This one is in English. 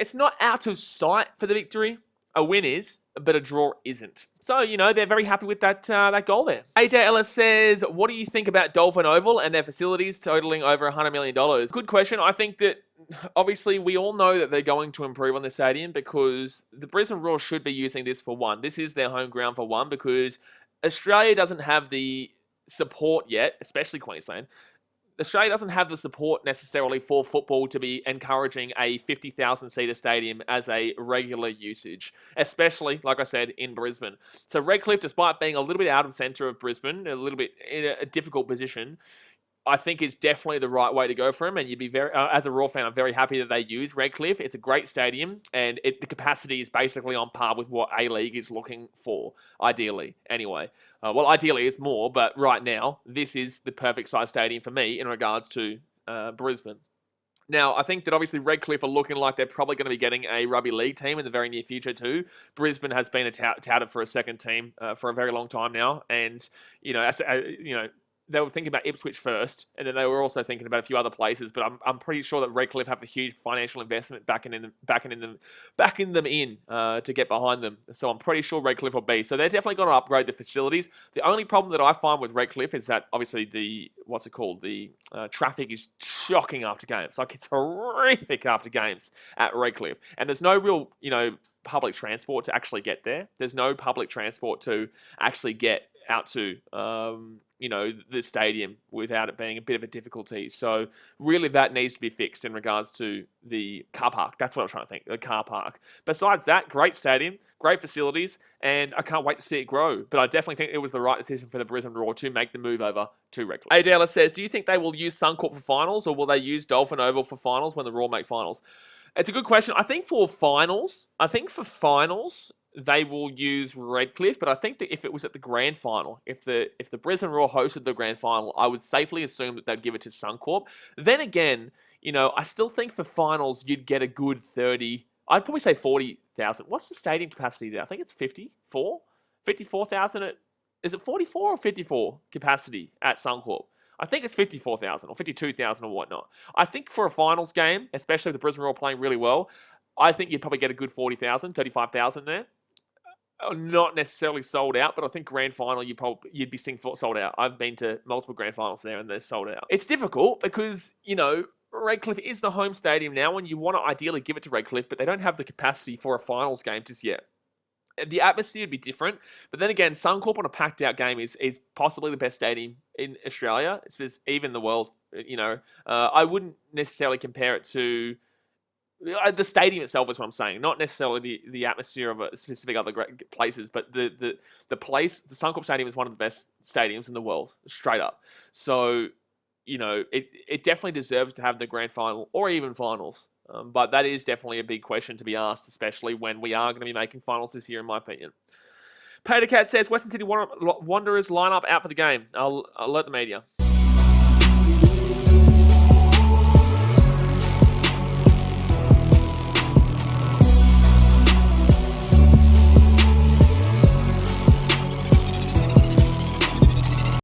it's not out of sight for the Victory. A win is, but a draw isn't. So, they're very happy with that goal there. AJ Ellis says, what do you think about Dolphin Oval and their facilities totaling over $100 million? Good question. I think that, obviously, we all know that they're going to improve on the stadium because the Brisbane Roar should be using this for one. This is their home ground for one because Australia doesn't have the support yet, especially Queensland. Australia doesn't have the support necessarily for football to be encouraging a 50,000-seater stadium as a regular usage, especially, like I said, in Brisbane. So Redcliffe, despite being a little bit out of centre of Brisbane, a little bit in a difficult position, I think is definitely the right way to go for him. And you'd be very, as a Raw fan, I'm very happy that they use Redcliffe. It's a great stadium, and the capacity is basically on par with what A-League is looking for, ideally. Anyway, well, ideally it's more, but right now, this is the perfect size stadium for me in regards to Brisbane. Now, I think that obviously Redcliffe are looking like they're probably going to be getting a rugby league team in the very near future too. Brisbane has been touted for a second team for a very long time now, and they were thinking about Ipswich first, and then they were also thinking about a few other places. But I'm pretty sure that Redcliffe have a huge financial investment backing them to get behind them. So I'm pretty sure Redcliffe will be. So they're definitely going to upgrade the facilities. The only problem that I find with Redcliffe is that obviously the traffic is shocking after games. Like, it's horrific after games at Redcliffe, and there's no real public transport to actually get there. There's no public transport to actually get out to the stadium without it being a bit of a difficulty. So really that needs to be fixed in regards to the car park. That's what I'm trying to think, the car park. Besides that, great stadium, great facilities, and I can't wait to see it grow. But I definitely think it was the right decision for the Brisbane Roar to make the move over to Redcliffe. AJ Ellis says, do you think they will use Suncorp for finals, or will they use Dolphin Oval for finals when the Roar make finals? It's a good question. I think for finals, they will use Redcliffe, but I think that if it was at the grand final, if the Brisbane Roar hosted the grand final, I would safely assume that they'd give it to Suncorp. Then again, I still think for finals, you'd get a good 30, I'd probably say 40,000. What's the stadium capacity there? I think it's 54,000. Is it 44 or 54 capacity at Suncorp? I think it's 54,000 or 52,000 or whatnot. I think for a finals game, especially if the Brisbane Roar playing really well, I think you'd probably get a good 40,000, 35,000 there. Not necessarily sold out, but I think grand final you'd be seeing sold out. I've been to multiple grand finals there and they're sold out. It's difficult because, Redcliffe is the home stadium now and you want to ideally give it to Redcliffe, but they don't have the capacity for a finals game just yet. The atmosphere would be different, but then again, Suncorp on a packed out game is possibly the best stadium in Australia, even the world. I wouldn't necessarily compare it to the stadium itself is what I'm saying, not necessarily the atmosphere of a specific other great places, but the Suncorp Stadium is one of the best stadiums in the world, straight up. So, it definitely deserves to have the grand final or even finals. But that is definitely a big question to be asked, especially when we are going to be making finals this year, in my opinion. Patercat says, Western Sydney Wanderers line up out for the game. I'll alert the media.